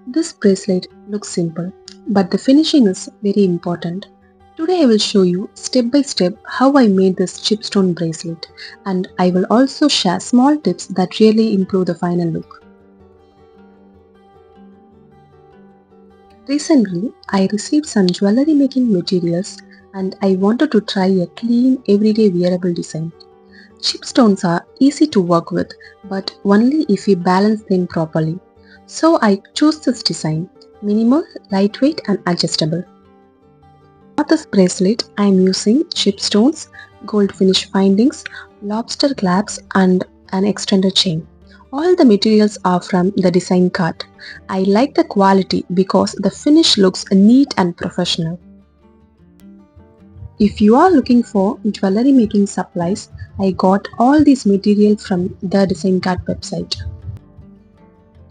This bracelet looks simple, but the finishing is very important. Today I will show you step by step how I made this chipstone bracelet, and I will also share small tips that really improve the final look. Recently, I received some jewelry making materials and I wanted to try a clean everyday wearable design. Chipstones are easy to work with, but only if you balance them properly. So I chose this design, minimal, lightweight and adjustable. For this bracelet, I am using chipstones, gold finish findings, lobster clasps and an extended chain. All the materials are from the design card. I like the quality because the finish looks neat and professional. If you are looking for jewelry making supplies, I got all these material from the design card website.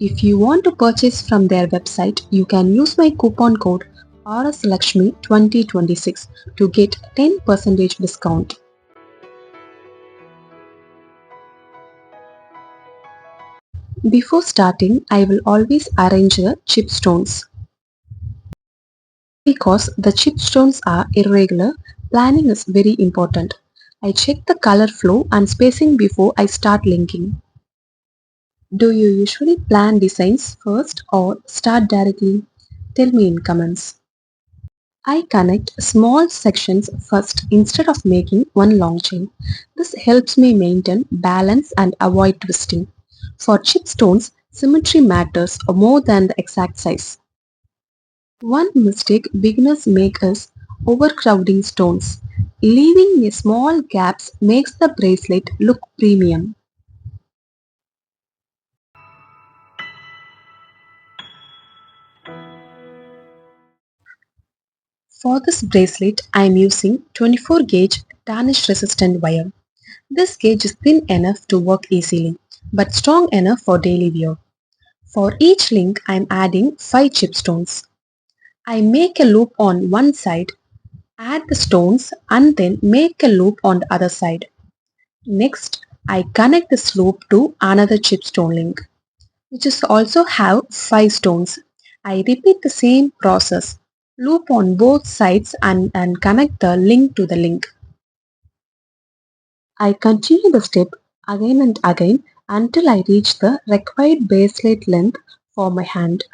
If you want to purchase from their website, you can use my coupon code RSLakshmi2026 to get 10% discount. Before starting, I will always arrange the chipstones. Because the chipstones are irregular, planning is very important. I check the color flow and spacing before I start linking. Do you usually plan designs first or start directly? Tell me in comments. I connect small sections first instead of making one long chain. This helps me maintain balance and avoid twisting. For chipstones, symmetry matters more than the exact size. One mistake beginners make is overcrowding stones. Leaving a small gaps makes the bracelet look premium. For this bracelet, I am using 24 gauge tarnish resistant wire. This gauge is thin enough to work easily, but strong enough for daily wear. For each link, I am adding 5 chipstones. I make a loop on one side, add the stones and then make a loop on the other side. Next, I connect this loop to another chipstone link, which is also have 5 stones. I repeat the same process, loop on both sides and connect the link to the link. I continue the step again and again until I reach the required bracelet length for my hand.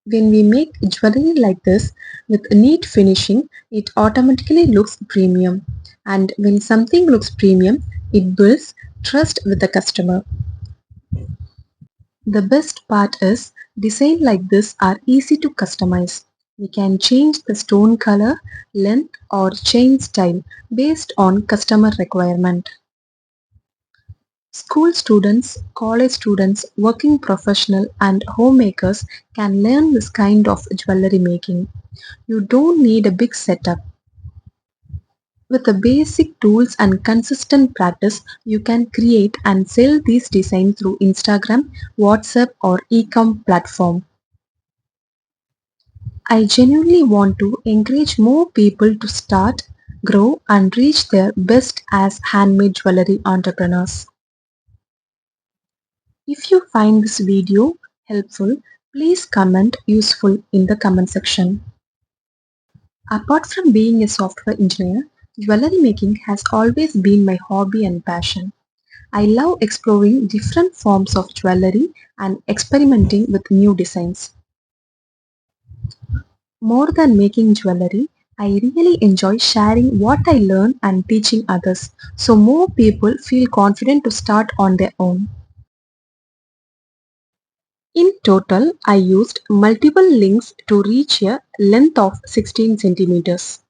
When we make jewelry like this with neat finishing, it automatically looks premium. And when something looks premium, it builds trust with the customer. The best part is designs like this are easy to customize. We can change the stone color, length or chain style based on customer requirement. School students, college students, working professional and homemakers can learn this kind of jewelry making. You don't need a big setup. With the basic tools and consistent practice, you can create and sell these designs through Instagram, WhatsApp or e-com platform. I genuinely want to encourage more people to start, grow and reach their best as handmade jewelry entrepreneurs. If you find this video helpful, please comment useful in the comment section. Apart from being a software engineer, jewelry making has always been my hobby and passion. I love exploring different forms of jewelry and experimenting with new designs. More than making jewelry, I really enjoy sharing what I learn and teaching others so more people feel confident to start on their own. In total, I used multiple links to reach a length of 16 centimeters.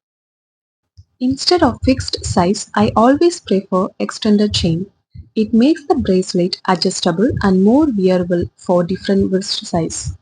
Instead of fixed size, I always prefer extended chain. It makes the bracelet adjustable and more wearable for different wrist size.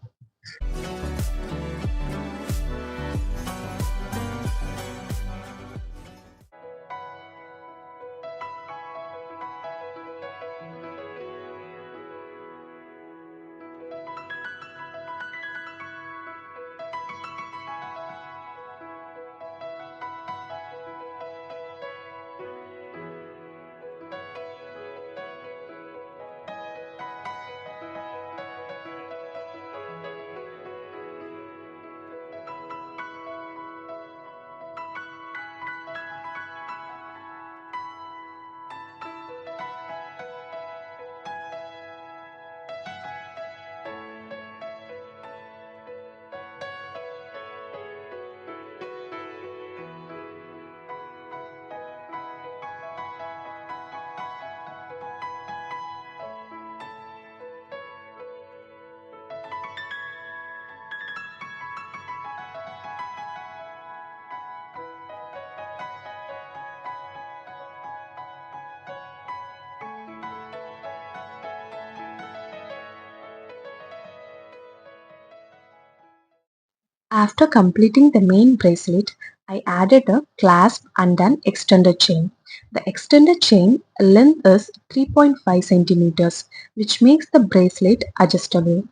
After completing the main bracelet, I added a clasp and an extended chain. The extended chain length is 3.5 centimeters, which makes the bracelet adjustable.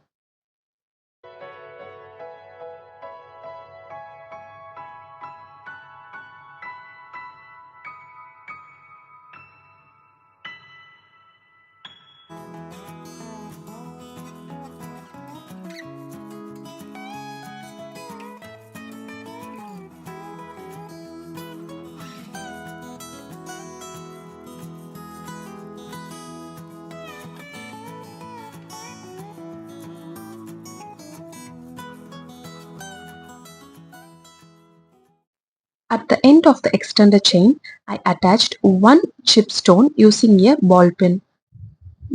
At the end of the extended chain, I attached one chip stone using a ball pin,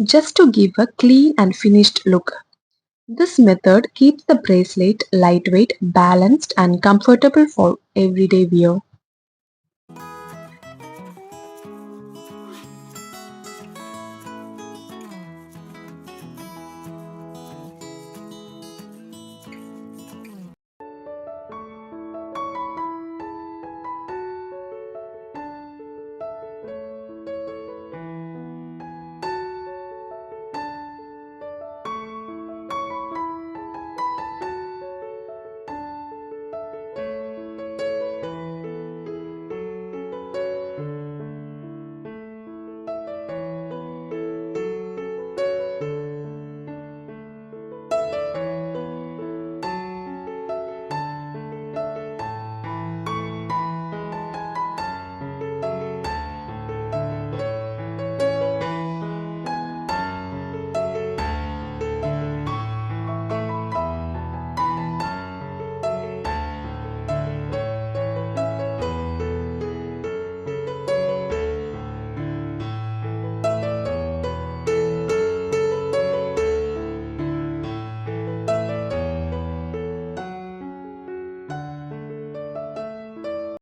just to give a clean and finished look. This method keeps the bracelet lightweight, balanced, and comfortable for everyday wear.